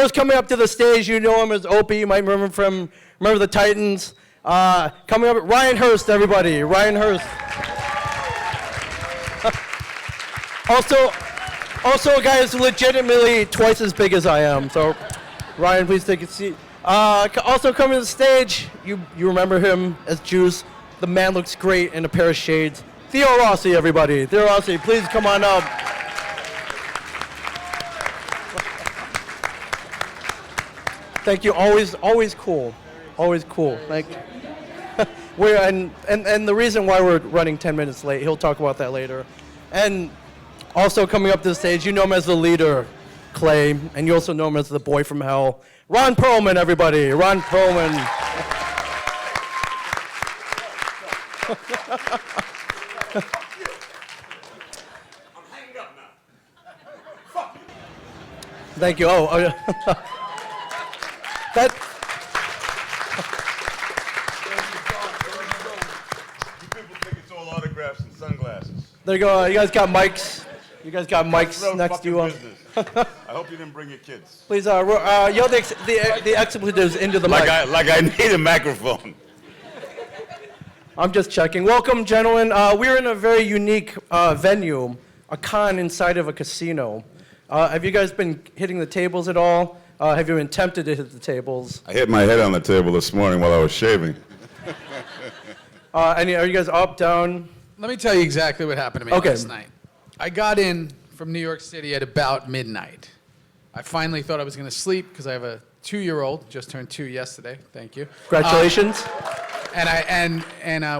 course, coming up to the stage, you know him as Opie. You might remember him from the Titans. Coming up, Ryan Hurst, everybody. Ryan Hurst. Also a guy who's legitimately twice as big as I am. So, Ryan, please take a seat. Also coming to the stage, you remember him as Juice. The man looks great in a pair of shades. Theo Rossi, everybody. Theo Rossi, please come on up. Thank you. Always cool. Always cool. Thank you. And the reason why we're running 10 minutes late, he'll talk about that later. And also coming up to the stage, you know him as the leader, Clay, and you also know him as the boy from hell. Ron Perlman, everybody. Ron Perlman. Thank you. That. You people think it's all autographs and sunglasses. There you go. You guys got mics. You guys got mics next to you. I hope you didn't bring your kids. Please yell the expletives into the mic. Like I need a microphone. I'm just checking. Welcome, gentlemen. We're in a very unique venue, a con inside of a casino. Have you guys been hitting the tables at all? Have you been tempted to hit the tables? I hit my head on the table this morning while I was shaving. Are you guys up, down? Let me tell you exactly what happened to me last night. I got in from New York City at about midnight. I finally thought I was going to sleep because I have a 2-year-old, just turned 2 yesterday. Thank you. Congratulations. And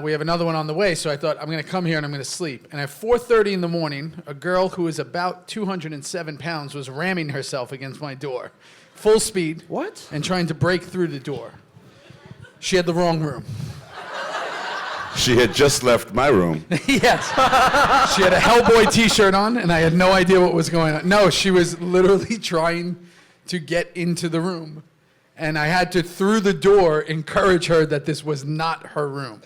we have another one on the way, so I thought I'm going to come here and I'm going to sleep. And at 4:30 in the morning, a girl who is about 207 pounds was ramming herself against my door, full speed. What? And trying to break through the door. She had the wrong room. She had just left my room. Yes. She had a Hellboy t-shirt on, and I had no idea what was going on. No, she was literally trying to get into the room. And I had to, through the door, encourage her that this was not her room.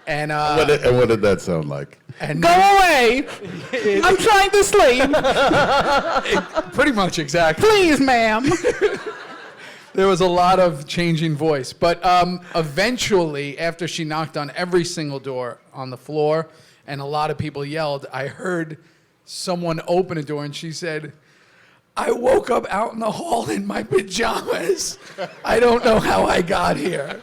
And what did that sound like? Go away! I'm trying to sleep. Pretty much, exactly. Please, ma'am. There was a lot of changing voice. But eventually, after she knocked on every single door on the floor and a lot of people yelled, I heard someone open a door and she said, I woke up out in the hall in my pajamas. I don't know how I got here.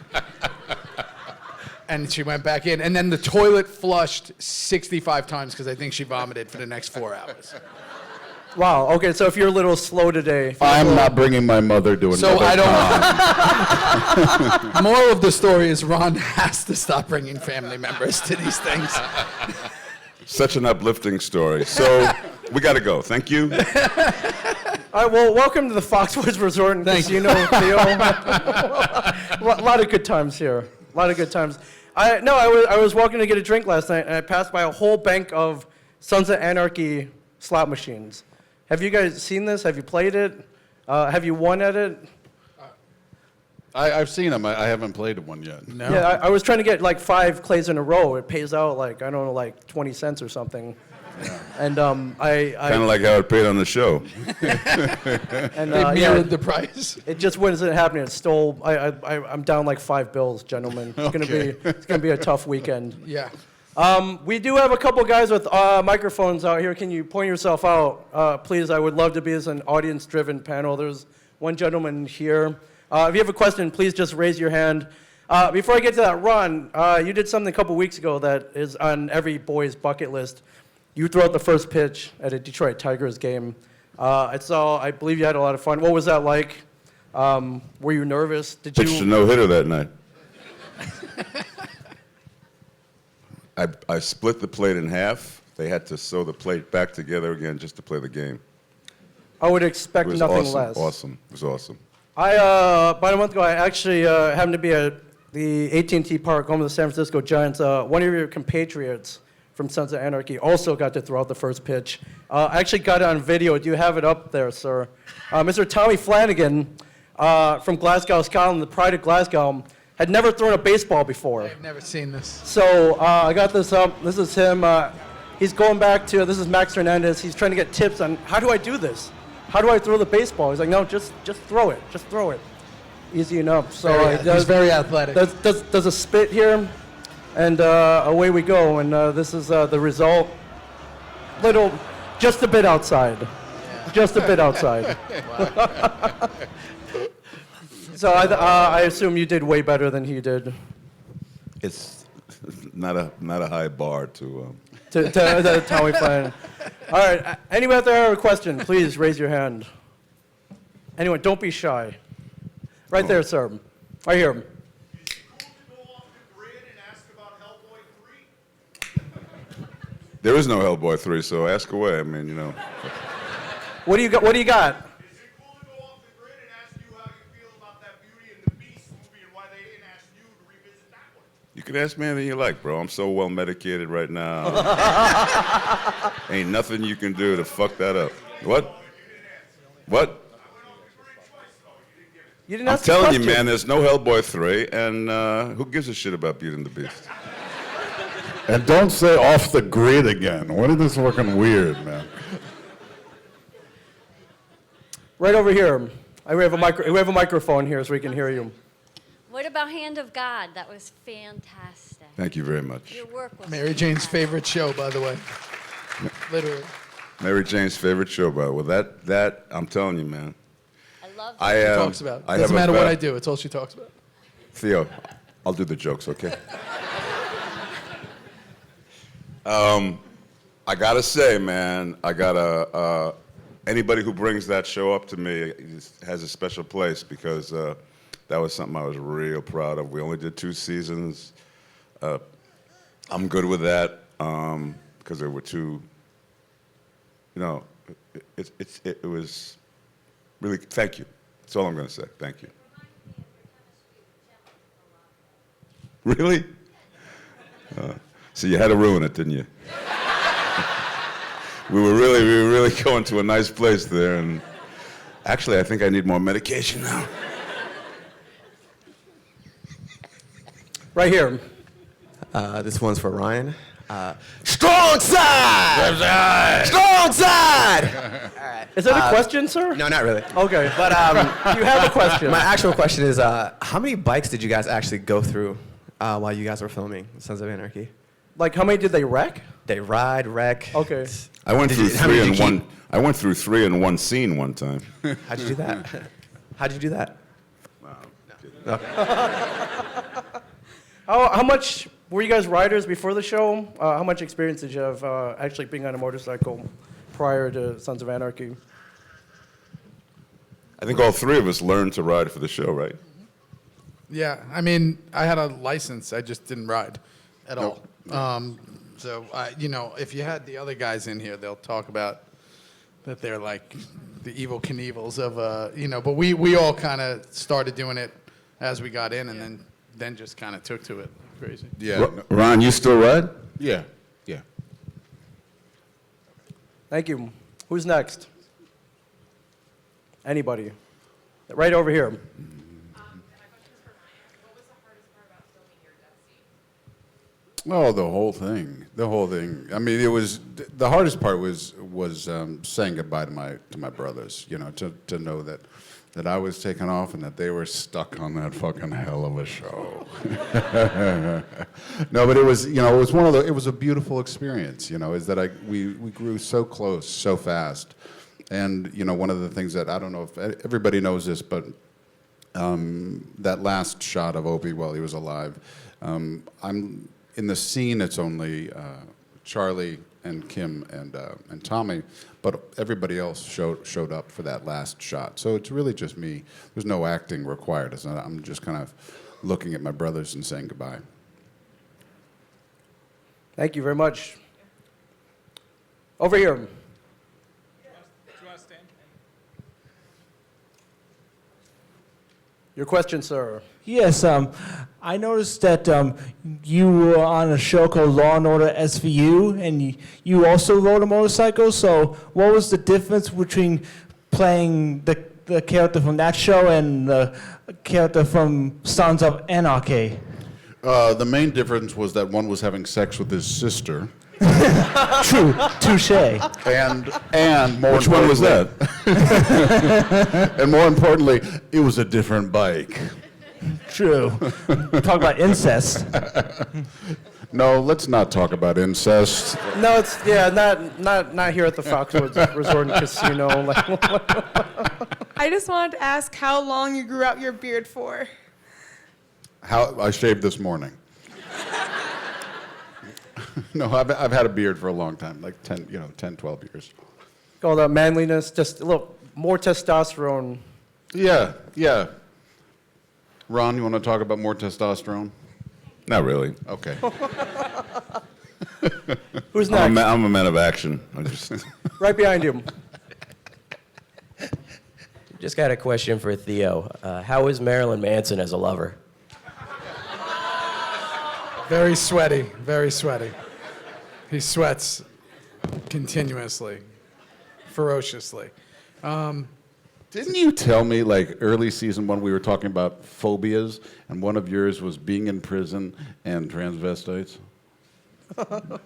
And she went back in. And then the toilet flushed 65 times because I think she vomited for the next 4 hours. Wow. Okay, so if you're a little slow today. I'm not bringing my mother to another So I don't. Moral of the story is Ron has to stop bringing family members to these things. Such an uplifting story. So we got to go. Thank you. All right, well, welcome to the Foxwoods Resort and Casino, Theo. A lot of good times here. A lot of good times. I was walking to get a drink last night, and I passed by a whole bank of Sons of Anarchy slot machines. Have you guys seen this? Have you played it? Have you won at it? I've seen them. I haven't played one yet. No. Yeah, I was trying to get like 5 clays in a row. It pays out like, I don't know, like 20 cents or something. Yeah. And kind of like how it paid on the show. And They mirrored the price. It just wasn't happening. It stole. I'm down like 5 bills, gentlemen. It's gonna be a tough weekend. Yeah. We do have a couple guys with microphones out here. Can you point yourself out, please? I would love to be as an audience-driven panel. There's one gentleman here. If you have a question, please just raise your hand. Before I get to that, Ron, you did something a couple weeks ago that is on every boy's bucket list. You threw out the first pitch at a Detroit Tigers game. I believe you had a lot of fun. What was that like? Were you nervous? Pitched a no-hitter that night. I split the plate in half. They had to sew the plate back together again just to play the game. I would expect nothing less. Awesome. It was awesome. About a month ago, I actually happened to be at the AT&T Park, home of the San Francisco Giants. One of your compatriots from Sons of Anarchy also got to throw out the first pitch. I actually got it on video. Do you have it up there, sir? Mr. Tommy Flanagan from Glasgow, Scotland, the pride of Glasgow, had never thrown a baseball before. I've never seen this. So I got this up. This is him. He's going back to, this is Max Hernandez. He's trying to get tips on how do I do this? how do I throw the baseball? He's like, no, just throw it. Just throw it. Easy enough. So He's very athletic. does a spit here, and away we go. And this is the result. Just a bit outside. Just a bit outside. So I assume you did way better than he did. It's not a high bar to. To Tommy Flanagan. All right. Anyone out there have a question? Please raise your hand. Anyone? Don't be shy. Right there, sir. Right here. Is it cool to go off the grid and ask about Hellboy 3? There is no Hellboy 3, so ask away. I mean, What do you got? What do you got? Is it cool to go off the grid and ask you how you feel about that Beauty and the Beast movie and why they didn't ask you to revisit that one? You can ask me anything you like, bro. I'm so well medicated right now. Ain't nothing you can do to fuck that up. What? What? You didn't I'm ask the telling you, question. man, there's no Hellboy 3, and who gives a shit about Beauty and the Beast? And don't say off the grid again. What is this fucking weird, man? Right over here. We have a microphone here so we can hear you. What about Hand of God? That was fantastic. Thank you very much. Your work was Mary Jane's fantastic. favorite show, by the way. Literally. Mary Jane's favorite show, bro. Well, that I'm telling you, man. I love I that. Talks about. I Doesn't have a matter what bet. I do. It's all she talks about. Theo, I'll do the jokes, okay? I gotta say, man, anybody who brings that show up to me has a special place because that was something I was real proud of. We only did 2 seasons. I'm good with that because there were 2. It was really. Thank you. That's all I'm gonna say. Thank you. Really? So you had to ruin it, didn't you? we were really going to a nice place there, and actually, I think I need more medication now. Right here. This one's for Ryan. Strong side! Strong side! All right. Is that a question, sir? No, not really. Okay. But you have a question. My actual question is, how many bikes did you guys actually go through while you guys were filming Sons of Anarchy? Like, how many did they wreck? They ride, wreck. Okay. I went through how many 3 did in you one. I went through 3 in one scene one time. How'd you do that? How'd you do that? How much were you guys riders before the show? How much experience did you have actually being on a motorcycle prior to Sons of Anarchy? I think all 3 of us learned to ride for the show, right? Yeah, I mean, I had a license. I just didn't ride at all. So, if you had the other guys in here, they'll talk about that they're like the evil Knievels of, but we all kind of started doing it as we got in and then just kind of took to it. Crazy. Yeah. Ron, you still ride? Yeah. Yeah. Thank you. Who's next? Anybody? Right over here. Oh, the whole thing. The whole thing. I mean, it was the hardest part was saying goodbye to my brothers. To know that I was taking off and that they were stuck on that fucking hell of a show. No, but it was it was a beautiful experience. Is that we grew so close so fast, and one of the things that I don't know if everybody knows this, but that last shot of Opie while he was alive, I'm. In the scene, it's only Charlie and Kim and Tommy, but everybody else showed up for that last shot. So it's really just me. There's no acting required. I'm just kind of looking at my brothers and saying goodbye. Thank you very much. Over here. Your question, sir. Yes, I noticed that you were on a show called Law and Order SVU, and you also rode a motorcycle. So, what was the difference between playing the character from that show and the character from Sons of Anarchy? The main difference was that one was having sex with his sister, True, touche. And more Which one was that? And more importantly, it was a different bike. True. Talk about incest. No, let's not talk about incest. No, it's not here at the Foxwoods Resort and Casino. I just wanted to ask how long you grew out your beard for. How I shaved this morning. No, I've had a beard for a long time, like 10, 12 years. All that manliness, just a little more testosterone. Yeah. Ron, you want to talk about more testosterone? Not really. Okay. Who's next? I'm a man of action. I just Right behind you. Just got a question for Theo. How is Marilyn Manson as a lover? Very sweaty, very sweaty. He sweats continuously, ferociously. Didn't you tell me, like, early season 1, we were talking about phobias, and one of yours was being in prison and transvestites? I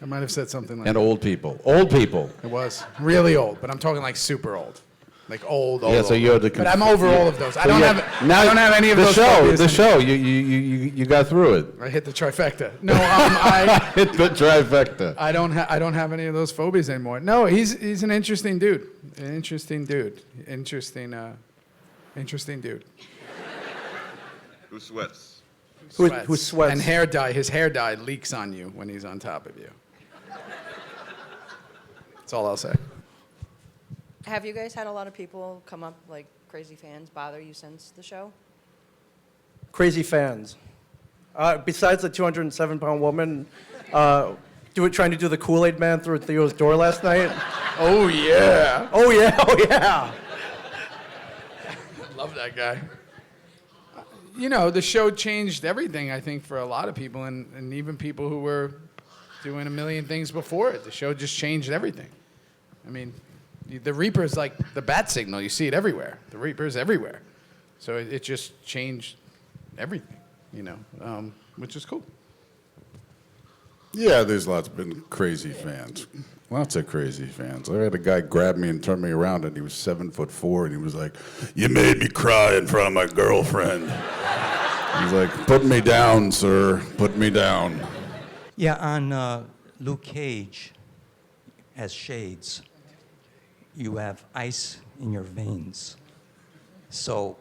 might have said something like And that. old people. Old people. It was really old, but I'm talking like super old. Like old. Yeah, so old. you had to But I'm over all of those. I don't have any of the those. show. phobias The in- show. You got through it. I hit the trifecta. No, I Hit the trifecta. I don't have any of those phobias anymore. No, he's an interesting dude. Interesting dude. Interesting dude. who sweats? Who sweats. And hair dye. His hair dye leaks on you when he's on top of you. That's all I'll say. Have you guys had a lot of people come up, like crazy fans, bother you since the show? Crazy fans. Besides the 207-pound woman trying to do the Kool-Aid man through Theo's door last night. Oh yeah. Oh, yeah. Love that guy. You know, the show changed everything, I think, for a lot of people, and even people who were doing a million things before it. The show just changed everything. I mean, the Reaper's like the bat signal. You see it everywhere. The Reaper's everywhere. So it just changed everything, which is cool. Yeah, there's been crazy fans. Lots of crazy fans. I had a guy grab me and turn me around, and he was 7'4", and he was like, "You made me cry in front of my girlfriend." He's like, "Put me down, sir. Put me down." Yeah, on Luke Cage as Shades, you have ice in your veins. So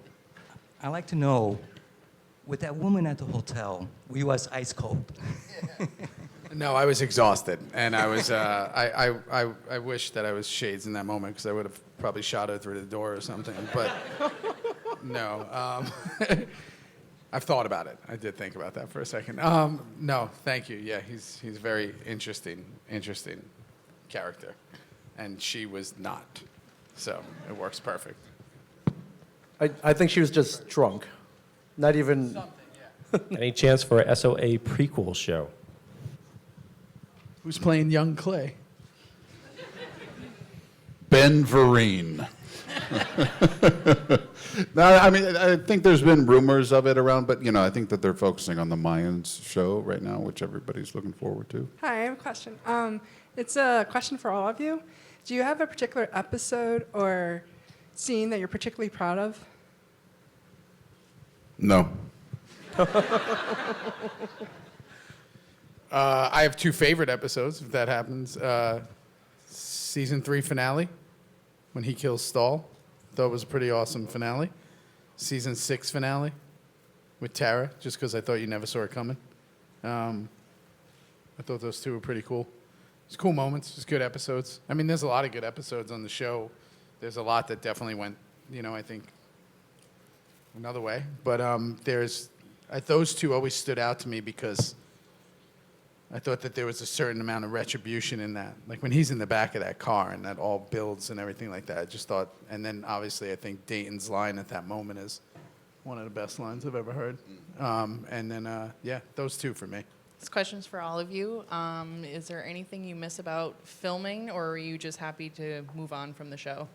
I'd like to know, with that woman at the hotel, were you as ice cold? No, I was exhausted, and I was. I wish that I was Shades in that moment because I would have probably shot her through the door or something. But no, I've thought about it. I did think about that for a second. No, thank you. Yeah, he's very interesting character, and she was not, so it works perfect. I think she was just drunk. Not even... Any chance for a SOA prequel show? Who's playing young Clay? Ben Vereen. No, I mean, I think there's been rumors of it around, but, I think that they're focusing on the Mayans show right now, which everybody's looking forward to. Hi, I have a question. It's a question for all of you. Do you have a particular episode or scene that you're particularly proud of? No. I have two favorite episodes, if that happens. Season 3 finale, when he kills Stahl. Thought it was a pretty awesome finale. Season 6 finale with Tara, just because I thought you never saw it coming. I thought those two were pretty cool. It's cool moments, it's good episodes. I mean, there's a lot of good episodes on the show. There's a lot that definitely went, I think, another way. But those two always stood out to me because I thought that there was a certain amount of retribution in that. Like when he's in the back of that car and that all builds and everything like that, I just thought, and then obviously I think Dayton's line at that moment is one of the best lines I've ever heard. And then, those two for me. This question's for all of you. Is there anything you miss about filming, or are you just happy to move on from the show?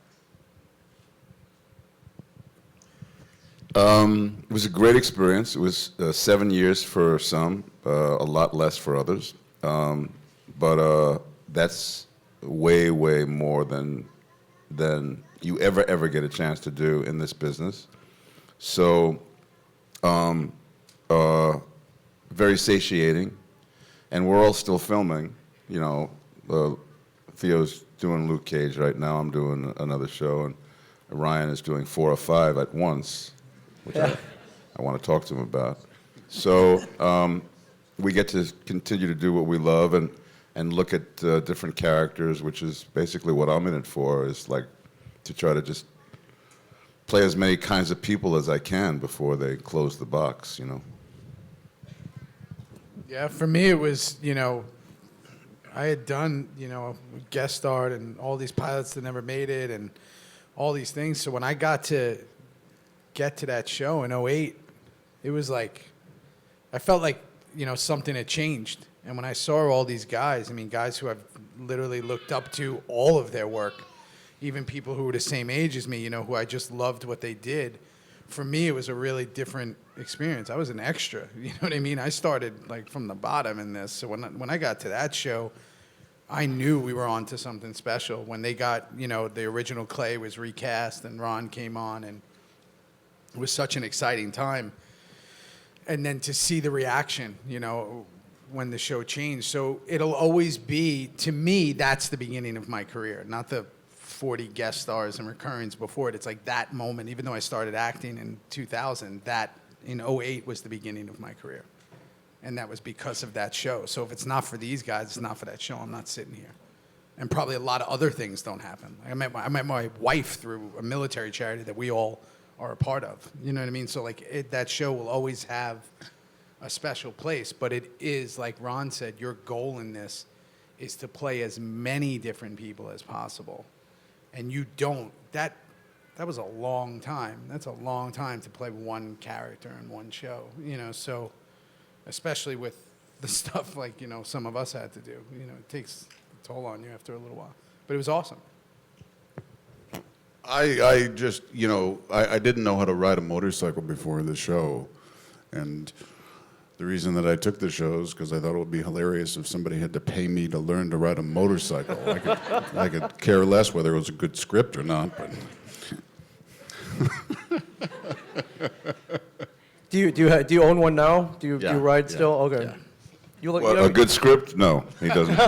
It was a great experience. It was 7 years for some, a lot less for others. but that's way, way more than you ever get a chance to do in this business. So, very satiating, and we're all still filming. You know, Theo's doing Luke Cage right now. I'm doing another show, and Ryan is doing 4 or 5 at once, which I want to talk to him about. So we get to continue to do what we love and look at different characters, which is basically what I'm in it for, is like to try to just play as many kinds of people as I can before they close the box, you know. Yeah, for me it was, you know, I had done, you know, guest starred and all these pilots that never made it and all these things. So when I got to get to that show in '08, it was like, I felt like, you know, something had changed. And when I saw all these guys, I mean, guys who I've literally looked up to all of their work, even people who were the same age as me, you know, who I just loved what they did. For me, it was a really different experience. I was an extra, you know what I mean? I started like from the bottom in this. So when I got to that show, I knew we were on to something special. When they got, you know, the original Clay was recast and Ron came on, and it was such an exciting time. And then to see the reaction, you know, when the show changed. So it'll always be, to me, that's the beginning of my career, not the 40 guest stars and recurrence before it. It's like that moment, even though I started acting in 2000, that in '08 was the beginning of my career. And that was because of that show. So if it's not for these guys, it's not for that show, I'm not sitting here. And probably a lot of other things don't happen. I met my wife through a military charity that we all are a part of. You know what I mean? So like that show will always have a special place, but it is, like Ron said, your goal in this is to play as many different people as possible. And you don't, that was a long time. That's a long time to play one character in one show, you know, so especially with the stuff like, you know, some of us had to do, you know, it takes a toll on you after a little while, but it was awesome. I just, you know, I didn't know how to ride a motorcycle before the show. And the reason that I took the show is because I thought it would be hilarious if somebody had to pay me to learn to ride a motorcycle. I could care less whether it was a good script or not, but. Do you own one now? Do you ride yeah, still? Okay. yeah. You look, Well, you know, a good script? No, he doesn't.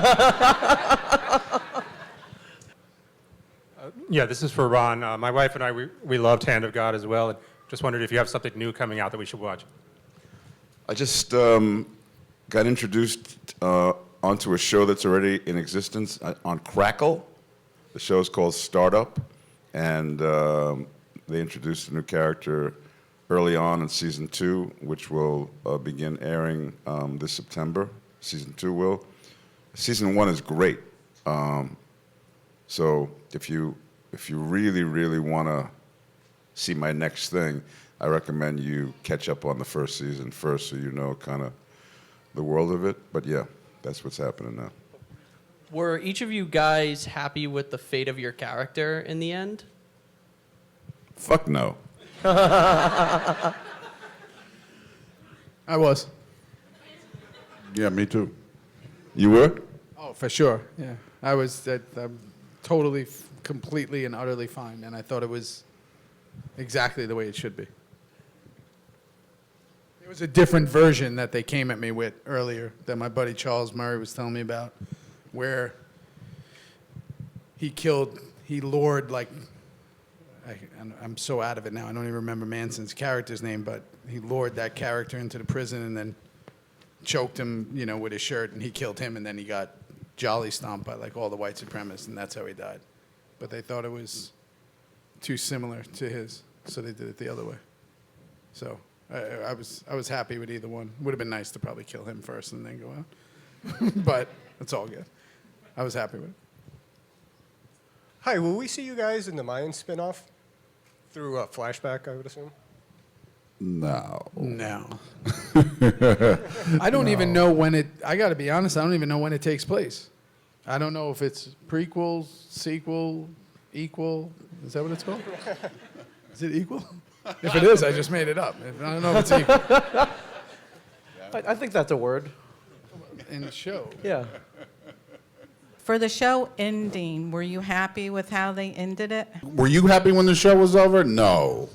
Yeah, this is for Ron. My wife and I, we loved Hand of God as well, and just wondered if you have something new coming out that we should watch. I just got introduced onto a show that's already in existence on Crackle. The show is called Startup, and they introduced a new character early on in season 2, which will begin airing this September. Season 2 will. Season 1 is great. So if you really, really want to see my next thing, I recommend you catch up on the first season first so you know kind of the world of it. But yeah, that's what's happening now. Were each of you guys happy with the fate of your character in the end? Fuck no. I was. Yeah, me too. You were? Oh, for sure. Yeah, I was totally, completely, and utterly fine, and I thought it was exactly the way it should be. There was a different version that they came at me with earlier that my buddy Charles Murray was telling me about, where he lured, like, I'm so out of it now, I don't even remember Manson's character's name, but he lured that character into the prison and then choked him, you know, with his shirt, and he killed him, and then he got jolly stomped by like all the white supremacists, and that's how he died. But they thought it was too similar to his, so they did it the other way. So I was happy with either one. Would have been nice to probably kill him first and then go out, but it's all good. I was happy with it. Hi, will we see you guys in the Mayan spinoff through a flashback, I would assume? No. No. I don't even know when it, I got to be honest, I don't even know when it takes place. I don't know if it's prequel, sequel, equal. Is that what it's called? Is it equal? If it is, I just made it up. I don't know if it's equal. I think that's a word. In the show. Yeah. For the show ending, were you happy with how they ended it? Were you happy when the show was over? No.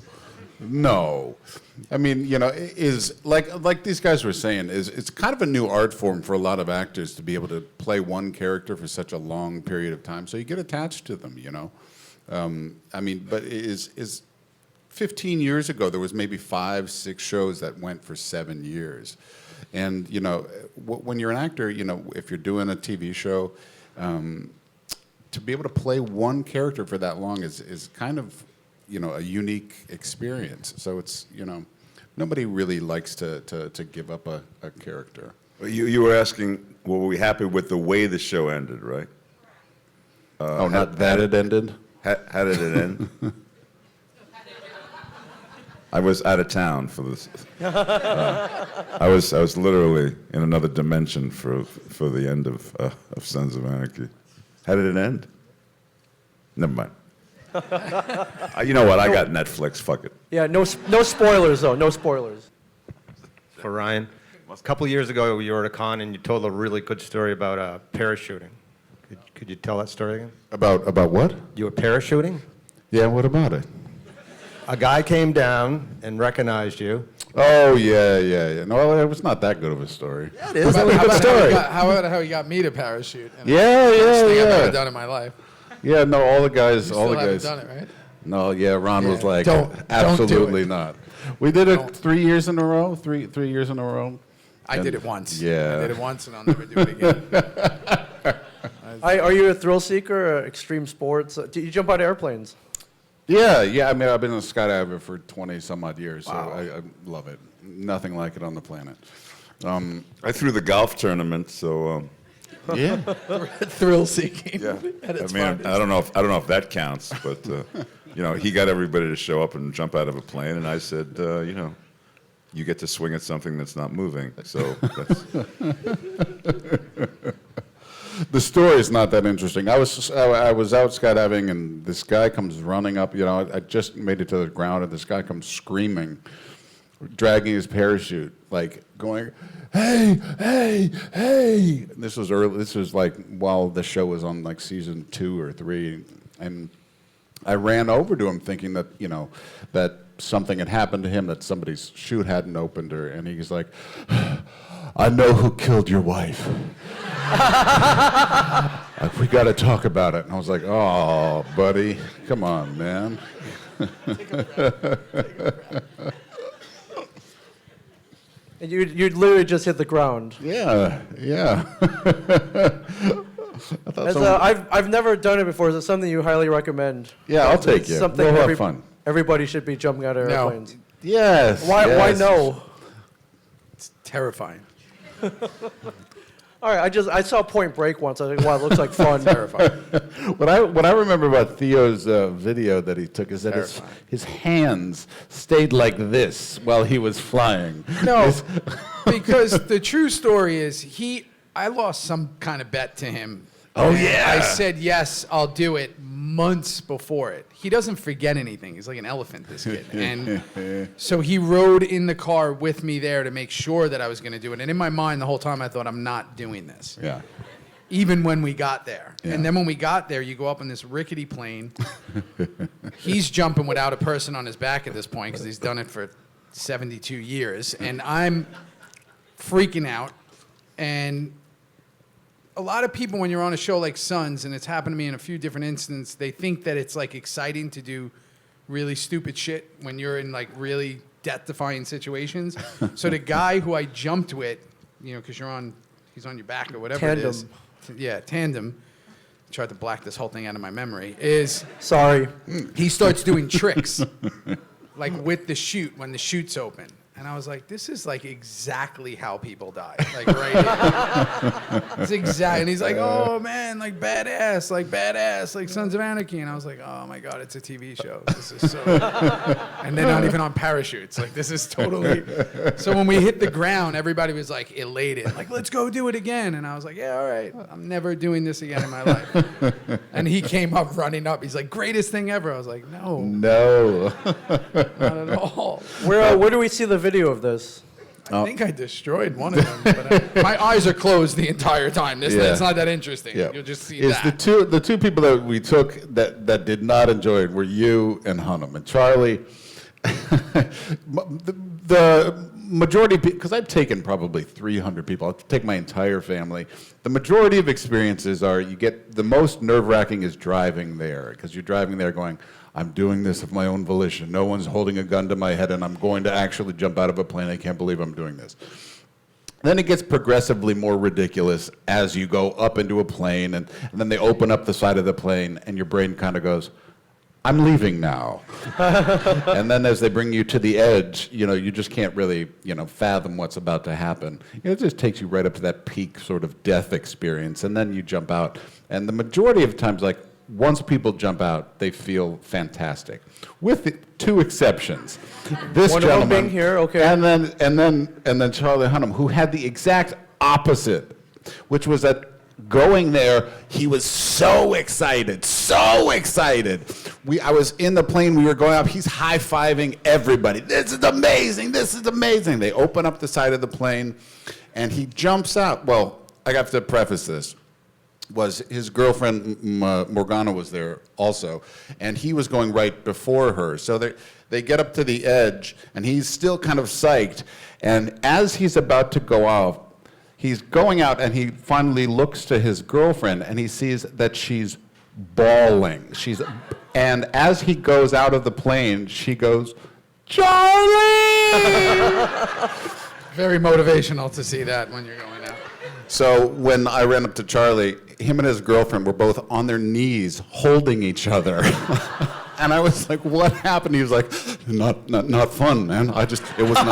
I mean, you know, is like these guys were saying, it's kind of a new art form for a lot of actors to be able to play one character for such a long period of time. So you get attached to them, you know. I mean, but is 15 years ago there was maybe 5-6 shows that went for 7 years, and you know, when you're an actor, you know, if you're doing a TV show, to be able to play one character for that long is kind of, you know, a unique experience. So it's, you know, nobody really likes to give up a character. You were asking, were we happy with the way the show ended, right? Not that it ended? How did it end? I was out of town for this. I was literally in another dimension for the end of Sons of Anarchy. How did it end? Never mind. You know what? I got Netflix. Fuck it. Yeah, no spoilers though. No spoilers. For Ryan, a couple years ago you were at a con and you told a really good story about parachuting. Could you tell that story again? About what? You were parachuting? Yeah, what about it? A guy came down and recognized you. Oh, yeah. No, it was not that good of a story. Yeah, it is. That was a good story. How about how he got me to parachute? And Yeah. First thing I've ever done in my life. Yeah, no, all the guys, You all still the haven't guys. done it, right? No, yeah, Ron was like, Don't absolutely do it. not. We did it 3 years in a row. Three years in a row. I And- did it once. Yeah. I did it once, and I'll never do it again. Are you a thrill seeker? Extreme sports? Do you jump out of airplanes? Yeah. I mean, I've been a skydiver for 20 some odd years, so I love it. Nothing like it on the planet. I threw the golf tournament, so. Yeah. Thrill seeking. Yeah. At its I mean, finest. I don't know if that counts, but you know, he got everybody to show up and jump out of a plane, and I said, you know, you get to swing at something that's not moving. So that's. The story is not that interesting. I was out skydiving, and this guy comes running up. You know, I just made it to the ground, and this guy comes screaming, dragging his parachute, like going, "Hey! And this was early. This was like while the show was on like season 2 or 3, and I ran over to him, thinking that, you know, that something had happened to him, that somebody's chute hadn't opened, and he's like, "I know who killed your wife. We got to talk about it." And I was like, "Oh, buddy, come on, man." And you'd literally just hit the ground. Yeah. I've never done it before. Is it something you highly recommend? Yeah, I'll take you. Something We'll have fun. Everybody should be jumping out of No. airplanes. Yes. Why yes. no? It's terrifying. All right, I saw Point Break once. I think, wow, it looks like fun. Terrifying. What I remember about Theo's video that he took is that his hands stayed like this while he was flying. No, because the true story is I lost some kind of bet to him. Oh, And yeah. I said, yes, I'll do it months before it. He doesn't forget anything. He's like an elephant, this kid. And so he rode in the car with me there to make sure that I was going to do it. And in my mind, the whole time, I thought, I'm not doing this. Yeah. Even when we got there. Yeah. And then when we got there, you go up on this rickety plane. He's jumping without a person on his back at this point because he's done it for 72 years. And I'm freaking out. And a lot of people, when you're on a show like Sons, and it's happened to me in a few different instances, they think that it's like exciting to do really stupid shit when you're in like really death-defying situations. So the guy who I jumped with, you know, because he's on your back or whatever it is. Yeah, tandem. Tried to black this whole thing out of my memory. Sorry. He starts doing tricks, like with the chute when the chute's open. And I was like, this is like exactly how people die. Like right here. It's exactly. And he's like, oh man, like badass, like Sons of Anarchy. And I was like, oh my God, it's a TV show. This is so. And they're not even on parachutes. Like this is totally. So when we hit the ground, everybody was like elated. Like, let's go do it again. And I was like, yeah, all right. I'm never doing this again in my life. And he came up running up. He's like, greatest thing ever. I was like, no. No. Not at all. Where do we see the video of this? I think I destroyed one of them, but my eyes are closed the entire time. It's not that interesting. Yeah. You'll just see It's that. the two people that we took that did not enjoy it were you and Hunnam. And Charlie, the majority, because I've taken probably 300 people. I'll take my entire family. The majority of experiences are you get the most nerve-wracking is driving there, because you're driving there going, I'm doing this of my own volition. No one's holding a gun to my head, and I'm going to actually jump out of a plane. I can't believe I'm doing this. Then it gets progressively more ridiculous as you go up into a plane, and then they open up the side of the plane, and your brain kind of goes, I'm leaving now. And then as they bring you to the edge, you just can't really, fathom what's about to happen. It just takes you right up to that peak sort of death experience, and then you jump out. And the majority of times, like, once people jump out, they feel fantastic, with two exceptions. This One of them gentleman, being here, okay. and then Charlie Hunnam, who had the exact opposite, which was that going there, he was so excited, so excited. I was in the plane, we were going up, he's high-fiving everybody. This is amazing, this is amazing. They open up the side of the plane, and he jumps out. Well, I have to preface this. Was his girlfriend Morgana was there also, and he was going right before her. So they get up to the edge, and he's still kind of psyched. And as he's about to go off, he's going out, and he finally looks to his girlfriend, and he sees that she's bawling. And as he goes out of the plane, she goes, Charlie! Very motivational to see that when you're going out. So when I ran up to Charlie, him and his girlfriend were both on their knees holding each other. And I was like, what happened? He was like, not fun, man. It was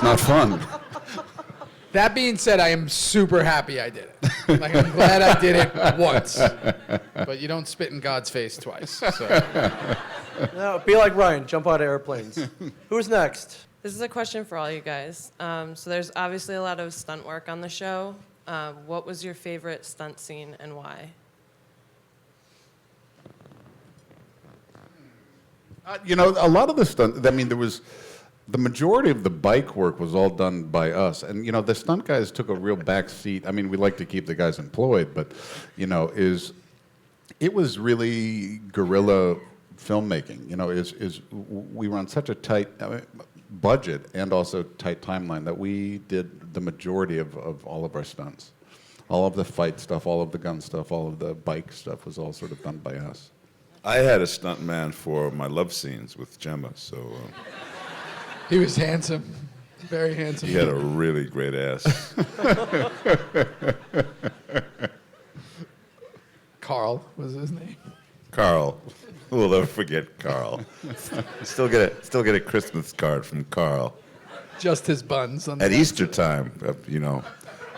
not fun. That being said, I am super happy I did it. Like, I'm glad I did it once. But you don't spit in God's face twice. So. No, be like Ryan, jump out of airplanes. Who's next? This is a question for all you guys. So there's obviously a lot of stunt work on the show. What was your favorite stunt scene and why? A lot of the stunt, the majority of the bike work was all done by us. And, the stunt guys took a real back seat. We like to keep the guys employed, but, it was really guerrilla filmmaking. We were on such a tight budget and also tight timeline that we did the majority of all of our stunts. All of the fight stuff, all of the gun stuff, all of the bike stuff was all sort of done by us. I had a stunt man for my love scenes with Gemma, so... He was handsome. Very handsome. He had a really great ass. Carl was his name. Carl. We'll never forget Carl. Still get a Christmas card from Carl. Just his buns. On the At back. Easter time,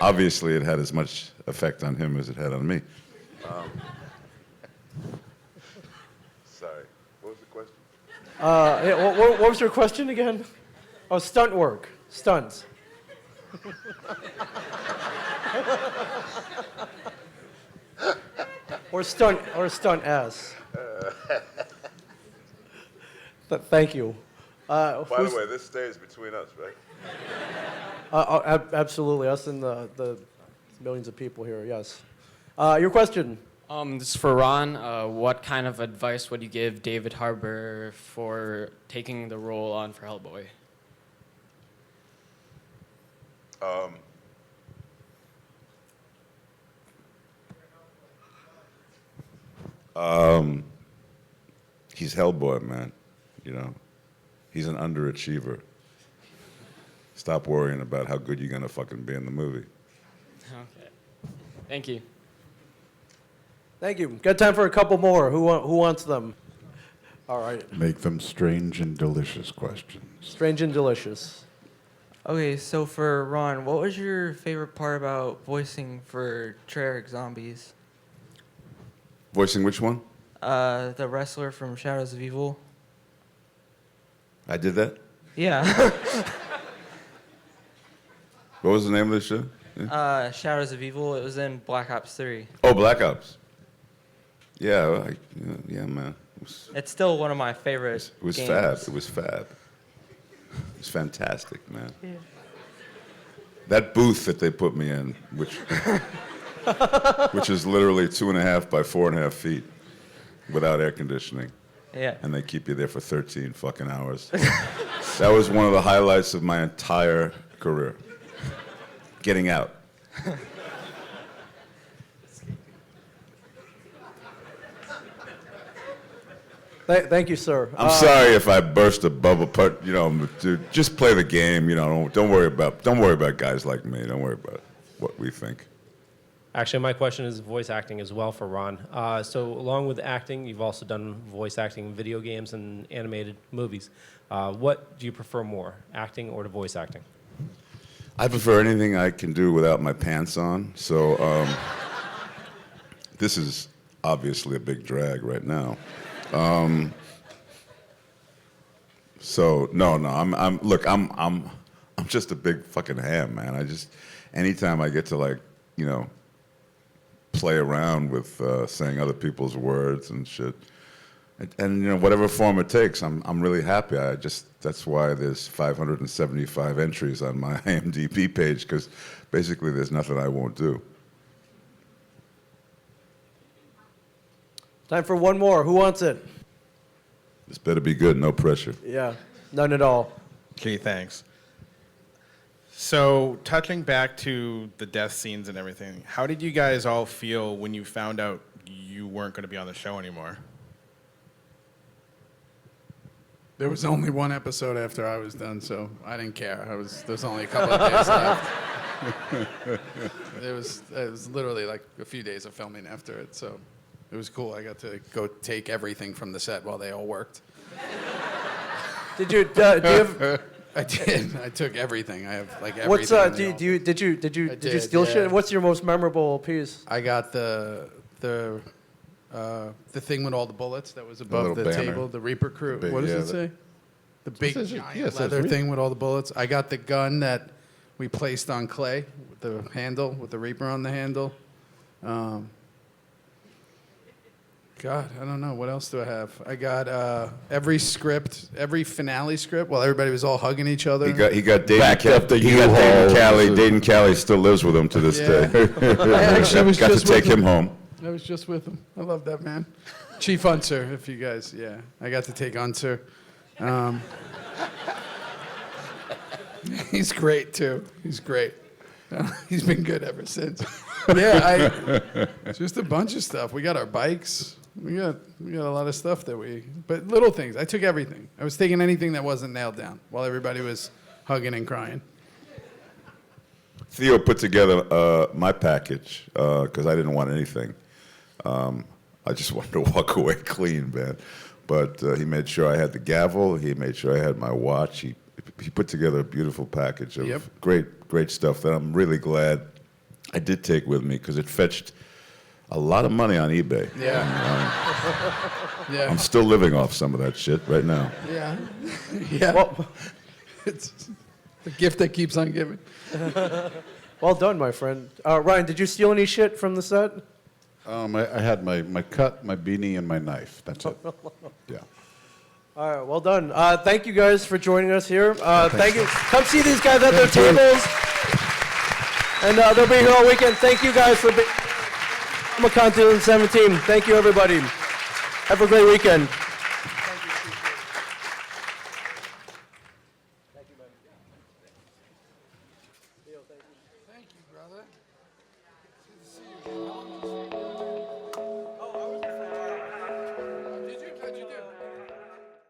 obviously it had as much effect on him as it had on me. Sorry, what was the question? What was your question again? Oh, stunt work. Stunts. or stunt ass. Thank you. By the way, this stays between us, right? Absolutely, us and the millions of people here, yes. Your question? This is for Ron. What kind of advice would you give David Harbour for taking the role on for Hellboy? He's Hellboy, man. He's an underachiever. Stop worrying about how good you're gonna fucking be in the movie. Okay. Thank you. Thank you. Got time for a couple more. Who wants them? All right. Make them strange and delicious questions. Strange and delicious. Okay, so for Ron, what was your favorite part about voicing for Treyarch Zombies? Voicing which one? The wrestler from Shadows of Evil. I did that? Yeah. What was the name of the show? Yeah. Shadows of Evil. It was in Black Ops 3. Oh, Black Ops. Yeah, yeah, man. It's still one of my favorite It was games. fab. It was fab. It was fantastic, man. Yeah. That booth that they put me in, which is literally 2.5 by 4.5 feet without air conditioning. Yeah. And they keep you there for 13 fucking hours. That was one of the highlights of my entire career. Getting out. Thank you, sir. I'm sorry if I burst a bubble, but dude, just play the game. Don't worry about guys like me. Don't worry about what we think. Actually, my question is voice acting as well for Ron. So along with acting, you've also done voice acting in video games and animated movies. What do you prefer more, acting or to voice acting? I prefer anything I can do without my pants on. So this is obviously a big drag right now. So no, I'm just a big fucking ham, man. Anytime I get to play around with saying other people's words and shit, and whatever form it takes, I'm really happy. That's why there's 575 entries on my IMDb page, because basically there's nothing I won't do. Time for one more. Who wants it? This better be good, no pressure. Yeah, none at all. Okay, thanks. So, touching back to the death scenes and everything, how did you guys all feel when you found out you weren't going to be on the show anymore? There was only one episode after I was done, so I didn't care. There's only a couple of days left. It was literally like a few days of filming after it, so it was cool. I got to go take everything from the set while they all worked. Did you? Do you have? I did. I took everything. I have everything. What's did you steal shit? What's your most memorable piece? I got the thing with all the bullets that was above the banner. table. The Reaper crew. What does it say? The big says- giant yeah, it says leather Reaper. thing with all the bullets. I got the gun that we placed on Clay with the handle, with the Reaper on the handle. God, I don't know. What else do I have? I got every script, every finale script, while everybody was all hugging each other. He got Dayton Backed up the Dayton Cali. U-Haul. Dayton Cali still lives with him to this Yeah. day. I actually was got to just take with him home. I was just with him. I love that man. Chief Unser, if you guys, yeah. I got to take Unser. He's great, too. He's great. He's been good ever since. Yeah, just a bunch of stuff. We got our bikes. We got a lot of stuff but little things. I took everything. I was taking anything that wasn't nailed down while everybody was hugging and crying. Theo put together my package because I didn't want anything. I just wanted to walk away clean, man. But he made sure I had the gavel. He made sure I had my watch. He put together a beautiful package of great stuff that I'm really glad I did take with me, because it fetched a lot of money on eBay. Yeah. Yeah. I'm still living off some of that shit right now. Yeah. Yeah. Well, it's the gift that keeps on giving. Well done, my friend. Ryan, did you steal any shit from the set? I had my cut, my beanie, and my knife. That's it. Yeah. All right, well done. Thank you guys for joining us here. Thank you. Come see these guys at their tables. And they'll be here all weekend. Thank you guys for ComiCONN 2017. Thank you, everybody. Have a great weekend.